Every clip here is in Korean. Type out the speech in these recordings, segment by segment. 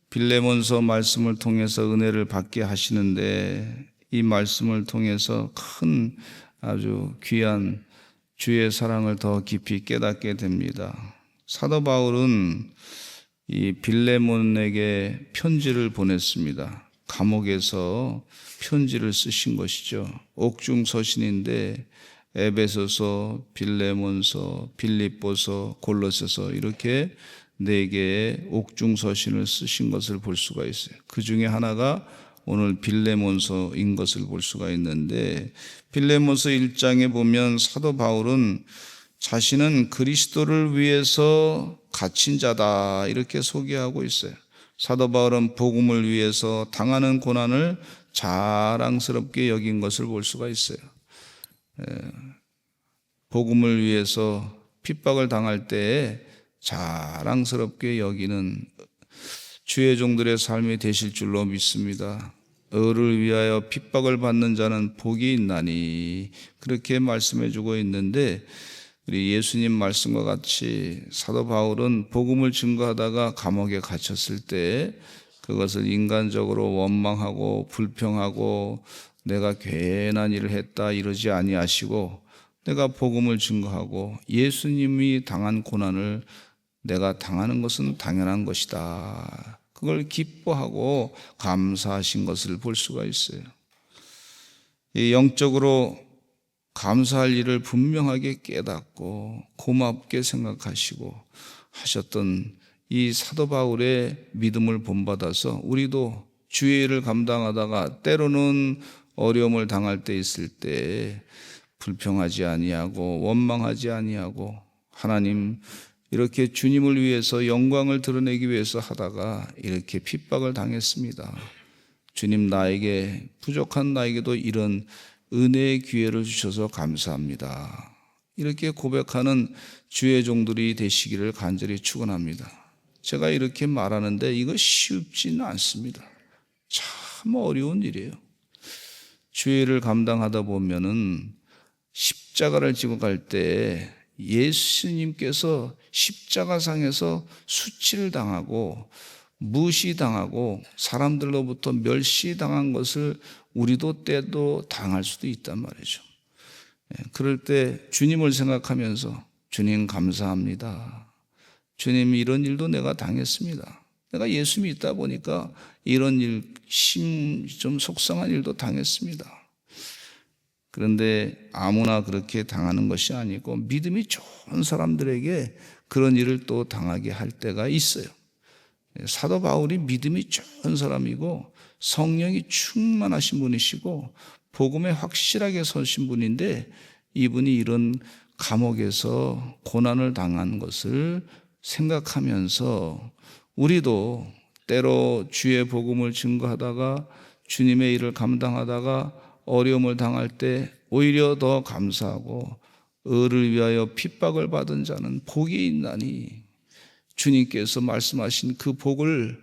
빌레몬서 말씀을 통해서 은혜를 받게 하시는데 이 말씀을 통해서 큰 아주 귀한 주의 사랑을 더 깊이 깨닫게 됩니다. 사도 바울은 이 빌레몬에게 편지를 보냈습니다. 감옥에서 편지를 쓰신 것이죠. 옥중 서신인데 에베소서, 빌레몬서, 빌립보서, 골로새서 이렇게 4개의 옥중 서신을 쓰신 것을 볼 수가 있어요. 그 중에 하나가 오늘 빌레몬서인 것을 볼 수가 있는데, 빌레몬서 1장에 보면 사도 바울은 자신은 그리스도를 위해서 갇힌 자다 이렇게 소개하고 있어요. 사도 바울은 복음을 위해서 당하는 고난을 자랑스럽게 여긴 것을 볼 수가 있어요. 복음을 위해서 핍박을 당할 때에 자랑스럽게 여기는 주의 종들의 삶이 되실 줄로 믿습니다. 의를 위하여 핍박을 받는 자는 복이 있나니 그렇게 말씀해 주고 있는데, 우리 예수님 말씀과 같이 사도 바울은 복음을 증거하다가 감옥에 갇혔을 때 그것을 인간적으로 원망하고 불평하고 내가 괜한 일을 했다 이러지 아니하시고, 내가 복음을 증거하고 예수님이 당한 고난을 내가 당하는 것은 당연한 것이다, 그걸 기뻐하고 감사하신 것을 볼 수가 있어요. 이 영적으로 감사할 일을 분명하게 깨닫고 고맙게 생각하시고 하셨던 이 사도 바울의 믿음을 본받아서 우리도 주의 일을 감당하다가 때로는 어려움을 당할 때 있을 때 불평하지 아니하고 원망하지 아니하고, 하나님 이렇게 주님을 위해서 영광을 드러내기 위해서 하다가 이렇게 핍박을 당했습니다. 주님, 나에게 부족한 나에게도 이런 은혜의 기회를 주셔서 감사합니다. 이렇게 고백하는 주의 종들이 되시기를 간절히 축원합니다. 제가 이렇게 말하는데 이거 쉽지는 않습니다. 참 어려운 일이에요. 주의 일을 감당하다 보면은 십자가를 지고 갈 때 예수님께서 십자가상에서 수치를 당하고 무시당하고 사람들로부터 멸시당한 것을 우리도 때도 당할 수도 있단 말이죠. 그럴 때 주님을 생각하면서 주님 감사합니다. 주님, 이런 일도 내가 당했습니다. 내가 예수 믿다 보니까 이런 일, 좀 속상한 일도 당했습니다. 그런데 아무나 그렇게 당하는 것이 아니고 믿음이 좋은 사람들에게 그런 일을 또 당하게 할 때가 있어요. 사도 바울이 믿음이 좋은 사람이고 성령이 충만하신 분이시고 복음에 확실하게 서신 분인데, 이분이 이런 감옥에서 고난을 당한 것을 생각하면서 우리도 때로 주의 복음을 증거하다가 주님의 일을 감당하다가 어려움을 당할 때 오히려 더 감사하고, 의를 위하여 핍박을 받은 자는 복이 있나니, 주님께서 말씀하신 그 복을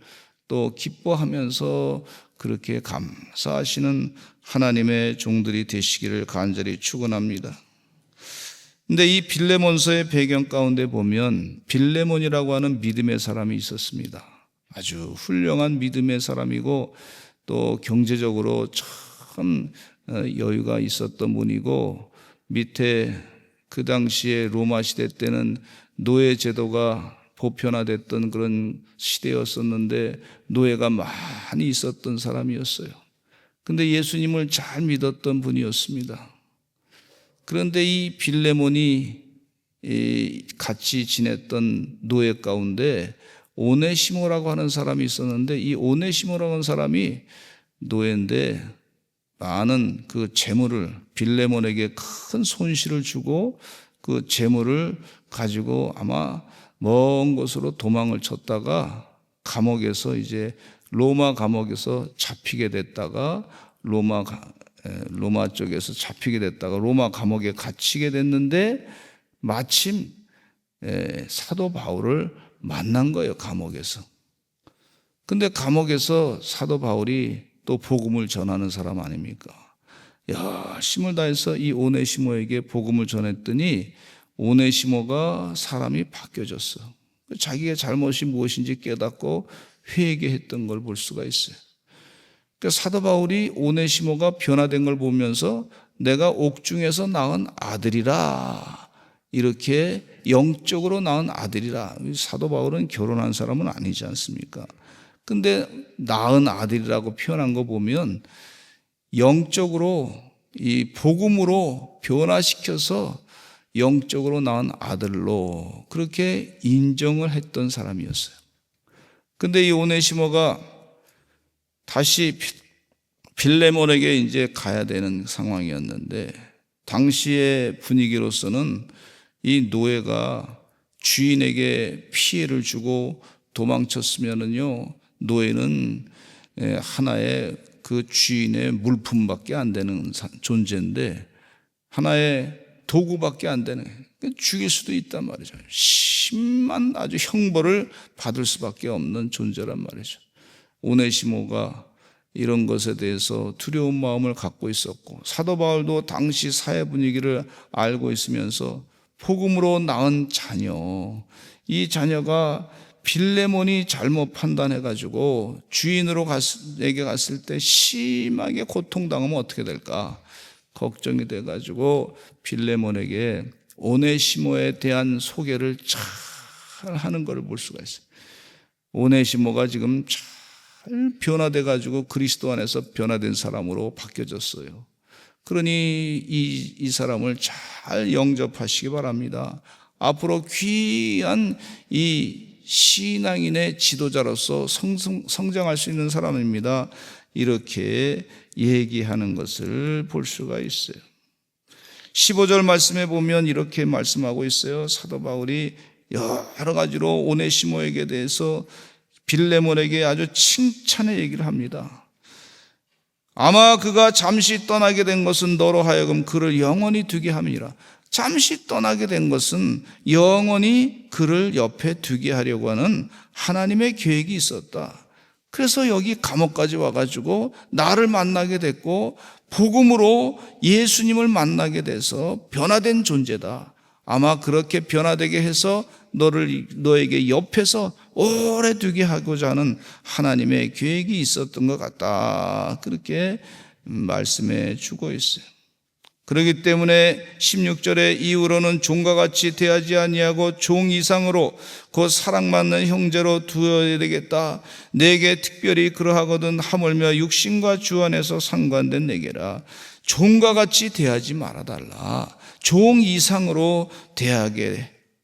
또 기뻐하면서 그렇게 감사하시는 하나님의 종들이 되시기를 간절히 축원합니다. 근데 이 빌레몬서의 배경 가운데 보면 빌레몬이라고 하는 믿음의 사람이 있었습니다. 아주 훌륭한 믿음의 사람이고 또 경제적으로 참 여유가 있었던 분이고, 밑에 그 당시에 로마 시대 때는 노예 제도가 보편화됐던 그런 시대였었는데 노예가 많이 있었던 사람이었어요. 근데 예수님을 잘 믿었던 분이었습니다. 그런데 이 빌레몬이 같이 지냈던 노예 가운데 오네시모라고 하는 사람이 있었는데, 이 오네시모라고 하는 사람이 노예인데 많은 그 재물을 빌레몬에게 큰 손실을 주고 그 재물을 가지고 아마 먼 곳으로 도망을 쳤다가 감옥에서 이제 로마 감옥에서 잡히게 됐다가 로마 쪽에서 잡히게 됐다가 로마 감옥에 갇히게 됐는데, 마침 사도 바울을 만난 거예요, 감옥에서. 근데 감옥에서 사도 바울이 또 복음을 전하는 사람 아닙니까? 열심을 다해서 이 오네시모에게 복음을 전했더니 오네시모가 사람이 바뀌어졌어. 자기의 잘못이 무엇인지 깨닫고 회개했던 걸 볼 수가 있어요. 그러니까 사도 바울이 오네시모가 변화된 걸 보면서 내가 옥중에서 낳은 아들이라, 이렇게 영적으로 낳은 아들이라. 사도 바울은 결혼한 사람은 아니지 않습니까? 근데 낳은 아들이라고 표현한 거 보면 영적으로 이 복음으로 변화시켜서 영적으로 낳은 아들로 그렇게 인정을 했던 사람이었어요. 근데 이 오네시모가 다시 빌레몬에게 이제 가야 되는 상황이었는데, 당시의 분위기로서는 이 노예가 주인에게 피해를 주고 도망쳤으면은요, 노예는 하나의 그 주인의 물품밖에 안 되는 존재인데, 하나의 도구밖에 안 되는, 죽일 수도 있단 말이죠. 심한 아주 형벌을 받을 수밖에 없는 존재란 말이죠. 오네시모가 이런 것에 대해서 두려운 마음을 갖고 있었고, 사도 바울도 당시 사회 분위기를 알고 있으면서 복음으로 낳은 자녀, 이 자녀가 빌레몬이 잘못 판단해가지고 주인에게 갔을 때 심하게 고통당하면 어떻게 될까 걱정이 돼가지고 빌레몬에게 오네시모에 대한 소개를 잘 하는 것을 볼 수가 있어요. 오네시모가 지금 잘 변화돼가지고 그리스도 안에서 변화된 사람으로 바뀌어졌어요. 그러니 이 사람을 잘 영접하시기 바랍니다. 앞으로 귀한 이 신앙인의 지도자로서 성장할 수 있는 사람입니다. 이렇게 얘기하는 것을 볼 수가 있어요. 15절 말씀에 보면 이렇게 말씀하고 있어요. 사도 바울이 여러 가지로 오네시모에게 대해서 빌레몬에게 아주 칭찬의 얘기를 합니다. 아마 그가 잠시 떠나게 된 것은 너로 하여금 그를 영원히 두게 함이라. 잠시 떠나게 된 것은 영원히 그를 옆에 두게 하려고 하는 하나님의 계획이 있었다. 그래서 여기 감옥까지 와가지고 나를 만나게 됐고 복음으로 예수님을 만나게 돼서 변화된 존재다. 아마 그렇게 변화되게 해서 너에게 옆에서 오래 두게 하고자 하는 하나님의 계획이 있었던 것 같다. 그렇게 말씀해 주고 있어요. 그렇기 때문에 16절에 이후로는 종과 같이 대하지 아니하고 종 이상으로 곧 사랑받는 형제로 두어야 되겠다. 내게 특별히 그러하거든 하물며 육신과 주 안에서 상관된 내게라. 종과 같이 대하지 말아달라. 종 이상으로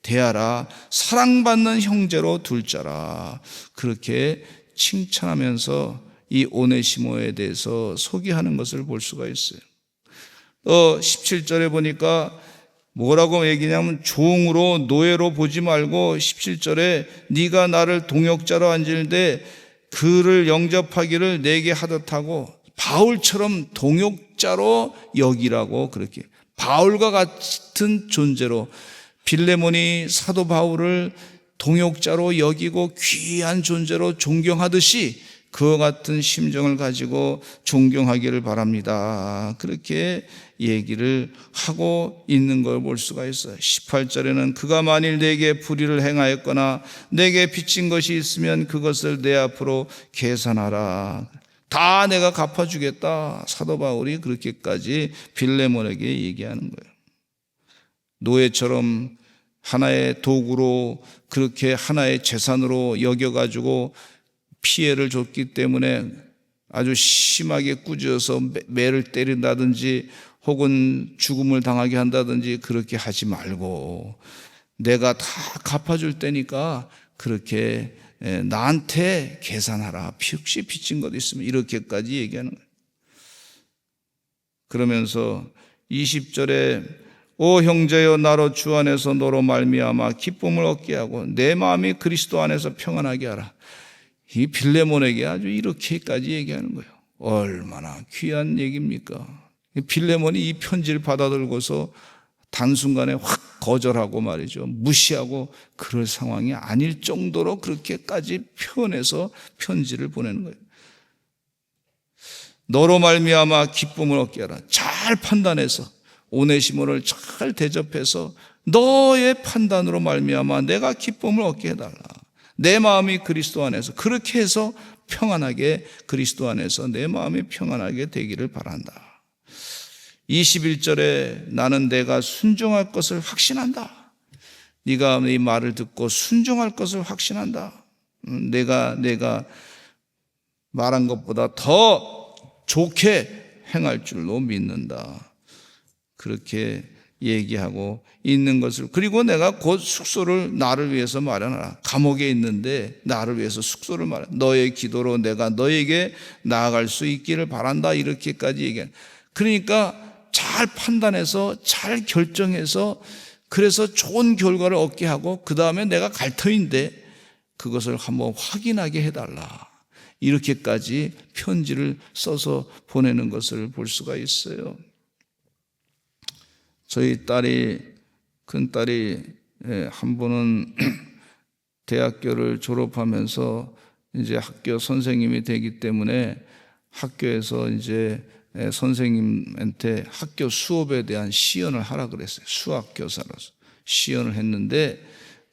대하라. 사랑받는 형제로 둘 자라. 그렇게 칭찬하면서 이 오네시모에 대해서 소개하는 것을 볼 수가 있어요. 17절에 보니까 뭐라고 얘기냐면 종으로 노예로 보지 말고 17절에 네가 나를 동역자로 앉을때 그를 영접하기를 내게 하듯 하고 바울처럼 동역자로 여기라고, 그렇게 바울과 같은 존재로 빌레몬이 사도 바울을 동역자로 여기고 귀한 존재로 존경하듯이 그와 같은 심정을 가지고 존경하기를 바랍니다. 그렇게 얘기를 하고 있는 걸 볼 수가 있어요. 18절에는 그가 만일 내게 불의를 행하였거나 내게 빚진 것이 있으면 그것을 내 앞으로 계산하라. 다 내가 갚아주겠다. 사도 바울이 그렇게까지 빌레몬에게 얘기하는 거예요. 노예처럼 하나의 도구로, 그렇게 하나의 재산으로 여겨가지고 피해를 줬기 때문에 아주 심하게 꾸짖어서 매를 때린다든지 혹은 죽음을 당하게 한다든지 그렇게 하지 말고 내가 다 갚아줄 테니까 그렇게 나한테 계산하라. 혹시 빚진 것 있으면, 이렇게까지 얘기하는 거예요. 그러면서 20절에 오 형제여 나로 주 안에서 너로 말미암아 기쁨을 얻게 하고 내 마음이 그리스도 안에서 평안하게 하라. 이 빌레몬에게 아주 이렇게까지 얘기하는 거예요. 얼마나 귀한 얘기입니까? 빌레몬이 이 편지를 받아들고서 단순간에 확 거절하고 말이죠, 무시하고 그럴 상황이 아닐 정도로 그렇게까지 표현해서 편지를 보내는 거예요. 너로 말미암아 기쁨을 얻게 하라. 잘 판단해서 오네시모를 잘 대접해서 너의 판단으로 말미암아 내가 기쁨을 얻게 해달라. 내 마음이 그리스도 안에서 그렇게 해서 평안하게, 그리스도 안에서 내 마음이 평안하게 되기를 바란다. 21절에 나는 내가 순종할 것을 확신한다. 네가 네 말을 듣고 순종할 것을 확신한다. 내가 말한 것보다 더 좋게 행할 줄로 믿는다. 그렇게 얘기하고 있는 것을, 그리고 내가 곧 숙소를 나를 위해서 마련하라. 감옥에 있는데 나를 위해서 숙소를 마련, 너의 기도로 내가 너에게 나아갈 수 있기를 바란다. 이렇게까지 얘기해. 그러니까 잘 판단해서 잘 결정해서, 그래서 좋은 결과를 얻게 하고, 그 다음에 내가 갈 터인데 그것을 한번 확인하게 해달라. 이렇게까지 편지를 써서 보내는 것을 볼 수가 있어요. 저희 큰딸이 한 번은 대학교를 졸업하면서 이제 학교 선생님이 되기 때문에 학교에서 이제 선생님한테 학교 수업에 대한 시연을 하라 그랬어요. 수학교사로서 시연을 했는데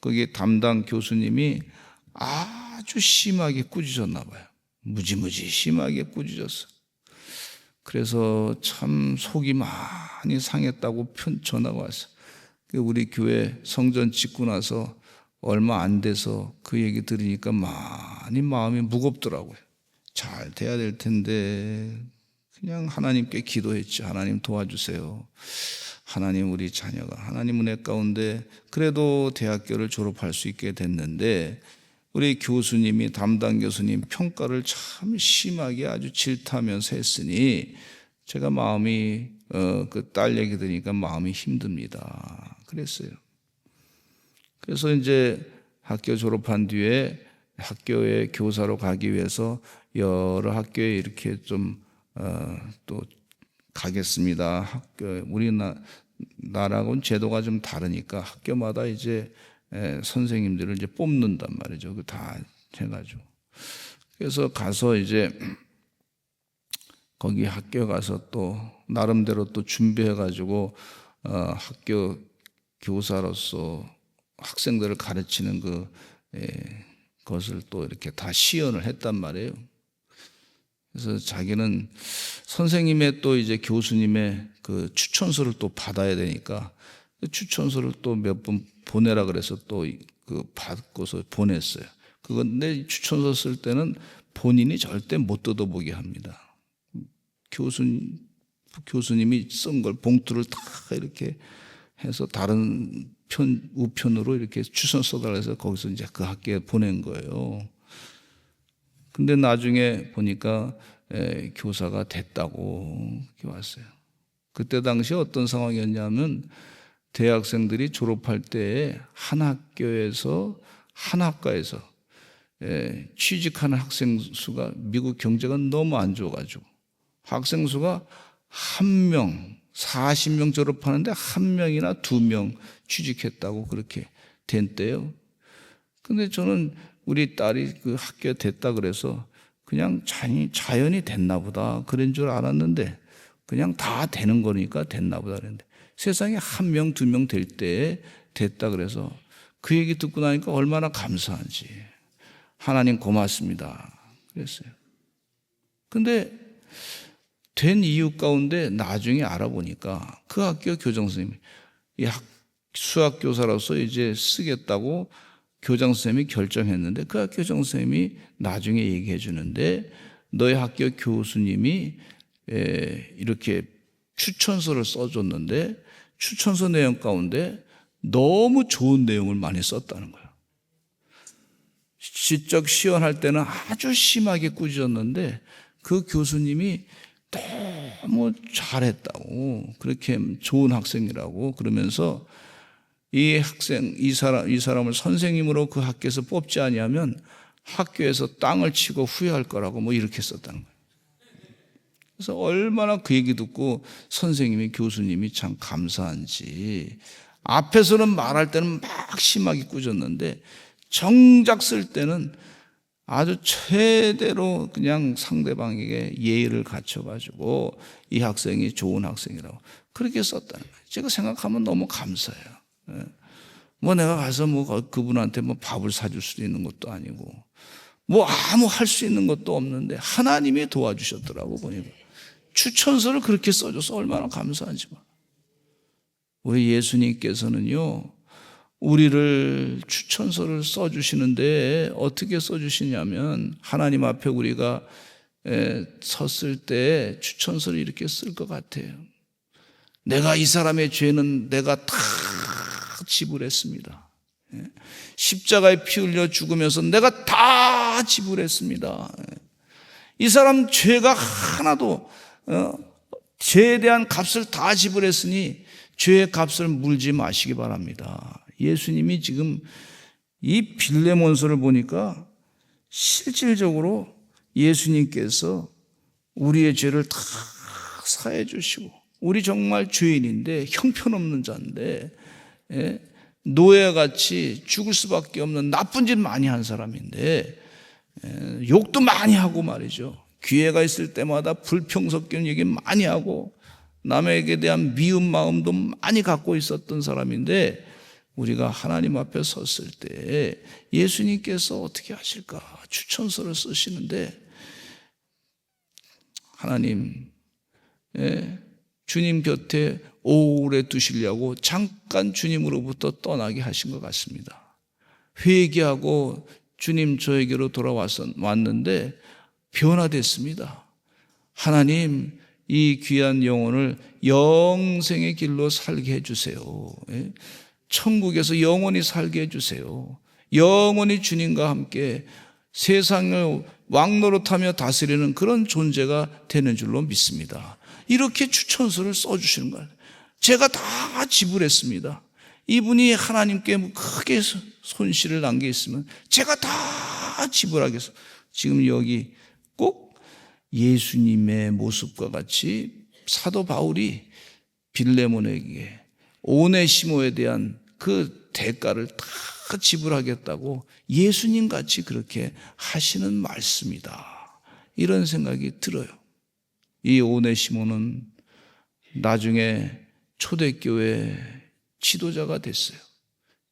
거기 담당 교수님이 아주 심하게 꾸짖었나 봐요. 무지무지 심하게 꾸짖었어. 그래서 참 속이 많이 상했다고 전화가 왔어요. 우리 교회 성전 짓고 나서 얼마 안 돼서 그 얘기 들으니까 많이 마음이 무겁더라고요. 잘 돼야 될 텐데 그냥 하나님께 기도했죠. 하나님 도와주세요. 하나님, 우리 자녀가 하나님 은혜 가운데 그래도 대학교를 졸업할 수 있게 됐는데, 우리 교수님이, 담당 교수님 평가를 참 심하게 아주 질타하면서 했으니 제가 마음이 그 딸 얘기 들으니까 마음이 힘듭니다. 그랬어요. 그래서 이제 학교 졸업한 뒤에 학교에 교사로 가기 위해서 여러 학교에 이렇게 좀 또 가겠습니다. 학교, 우리나라하고는 제도가 좀 다르니까 학교마다 이제 선생님들을 이제 뽑는단 말이죠. 그 다 해가지고. 그래서 가서 이제 거기 학교 가서 또 나름대로 또 준비해가지고 학교 교사로서 학생들을 가르치는 그것을 또 이렇게 다 시연을 했단 말이에요. 그래서 자기는 선생님의 또 이제 교수님의 그 추천서를 또 받아야 되니까 그 추천서를 또 몇 번 보내라 그래서 또 그 받고서 보냈어요. 그건데 추천서 쓸 때는 본인이 절대 못 뜯어보게 합니다. 교수님이 쓴 걸 봉투를 다 이렇게 해서 다른 우편으로 이렇게 추천서 써달라 해서 거기서 이제 그 학교에 보낸 거예요. 근데 나중에 보니까 교사가 됐다고 왔어요. 그때 당시 어떤 상황이었냐면 대학생들이 졸업할 때 한 학교에서, 한 학과에서 취직하는 학생 수가 미국 경제가 너무 안 좋아가지고 학생 수가 한 명, 40명 졸업하는데 한 명이나 2명 취직했다고 그렇게 된 때요. 근데 저는 우리 딸이 그 학교에 됐다 그래서 그냥 자연이 됐나 보다 그런 줄 알았는데, 그냥 다 되는 거니까 됐나 보다 그랬는데 세상에 1명, 2명 될 때 됐다 그래서 그 얘기 듣고 나니까 얼마나 감사한지, 하나님 고맙습니다 그랬어요. 근데 된 이유 가운데 나중에 알아보니까 그 학교 교장선생님이 수학교사로서 이제 쓰겠다고 교장선생님이 결정했는데, 그 학교 교장선생님이 나중에 얘기해 주는데, 너희 학교 교수님이 이렇게 추천서를 써줬는데 추천서 내용 가운데 너무 좋은 내용을 많이 썼다는 거예요. 지적 시연할 때는 아주 심하게 꾸짖었는데 그 교수님이 너무 잘했다고, 그렇게 좋은 학생이라고 그러면서 이 사람을 선생님으로 그 학교에서 뽑지 아니하면 학교에서 땅을 치고 후회할 거라고 뭐 이렇게 썼다는 거예요. 그래서 얼마나 그 얘기 듣고 선생님이, 교수님이 참 감사한지, 앞에서는 말할 때는 막 심하게 꾸짖었는데 정작 쓸 때는 아주 최대로 그냥 상대방에게 예의를 갖춰가지고 이 학생이 좋은 학생이라고 그렇게 썼다는 거예요. 제가 생각하면 너무 감사해요. 뭐 내가 가서 뭐 그분한테 뭐 밥을 사줄 수도 있는 것도 아니고 뭐 아무 할 수 있는 것도 없는데 하나님이 도와주셨더라고. 보니까 추천서를 그렇게 써줘서 얼마나 감사한지 봐. 우리 예수님께서는요, 우리를 추천서를 써주시는데 어떻게 써주시냐면 하나님 앞에 우리가 섰을 때 추천서를 이렇게 쓸 것 같아요. 내가 이 사람의 죄는 내가 다 지불했습니다. 십자가에 피 흘려 죽으면서 내가 다 지불했습니다. 이 사람 죄가 하나도 죄에 대한 값을 다 지불했으니 죄의 값을 물지 마시기 바랍니다. 예수님이 지금 이 빌레몬서를 보니까 실질적으로 예수님께서 우리의 죄를 다 사해 주시고, 우리 정말 죄인인데 형편없는 자인데 노예같이 죽을 수밖에 없는 나쁜 짓 많이 한 사람인데 욕도 많이 하고 말이죠. 기회가 있을 때마다 불평 섞인 얘기 많이 하고 남에게 대한 미운 마음도 많이 갖고 있었던 사람인데 우리가 하나님 앞에 섰을 때 예수님께서 어떻게 하실까 추천서를 쓰시는데 하나님 주님 곁에 오래 두시려고 잠깐 주님으로부터 떠나게 하신 것 같습니다. 회개하고 주님 저에게로 왔는데 변화됐습니다. 하나님 이 귀한 영혼을 영생의 길로 살게 해주세요. 천국에서 영원히 살게 해주세요. 영원히 주님과 함께 세상을 왕노릇하며 다스리는 그런 존재가 되는 줄로 믿습니다. 이렇게 추천서를 써주시는 거예요. 제가 다 지불했습니다. 이분이 하나님께 크게 손실을 난 게 있으면 제가 다 지불하겠습니다. 지금 여기 꼭 예수님의 모습과 같이 사도 바울이 빌레몬에게 오네시모에 대한 그 대가를 다 지불하겠다고 예수님같이 그렇게 하시는 말씀이다. 이런 생각이 들어요. 이 오네시모는 나중에 초대교회 지도자가 됐어요.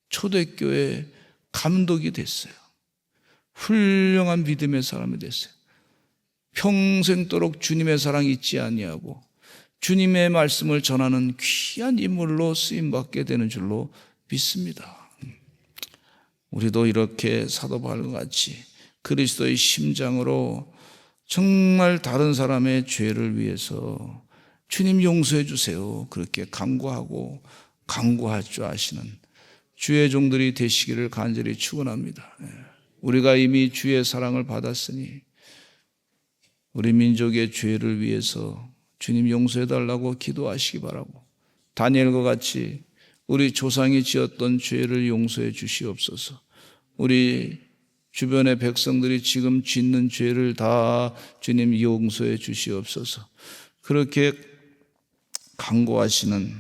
초대교회 감독이 됐어요. 훌륭한 믿음의 사람이 됐어요. 평생도록 주님의 사랑이 잊지 아니하고 주님의 말씀을 전하는 귀한 인물로 쓰임받게 되는 줄로 믿습니다. 우리도 이렇게 사도 바울과 같이 그리스도의 심장으로 정말 다른 사람의 죄를 위해서 주님 용서해 주세요 그렇게 간구하고 간구할 줄 아시는 주의 종들이 되시기를 간절히 축원합니다. 우리가 이미 주의 사랑을 받았으니 우리 민족의 죄를 위해서 주님 용서해 달라고 기도하시기 바라고, 다니엘과 같이 우리 조상이 지었던 죄를 용서해 주시옵소서. 우리 주변의 백성들이 지금 짓는 죄를 다 주님 용서해 주시옵소서. 그렇게 간구하시는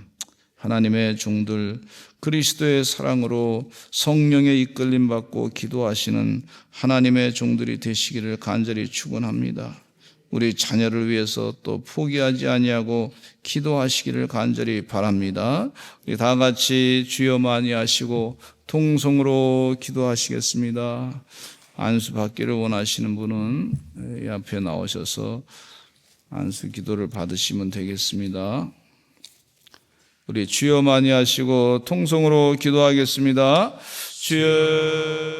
하나님의 종들, 그리스도의 사랑으로 성령의 이끌림 받고 기도하시는 하나님의 종들이 되시기를 간절히 축원합니다. 우리 자녀를 위해서 또 포기하지 아니하고 기도하시기를 간절히 바랍니다. 우리 다 같이 주여 많이 하시고 통성으로 기도하시겠습니다. 안수 받기를 원하시는 분은 이 앞에 나오셔서 안수 기도를 받으시면 되겠습니다. 우리 주여 많이 하시고 통성으로 기도하겠습니다. 주여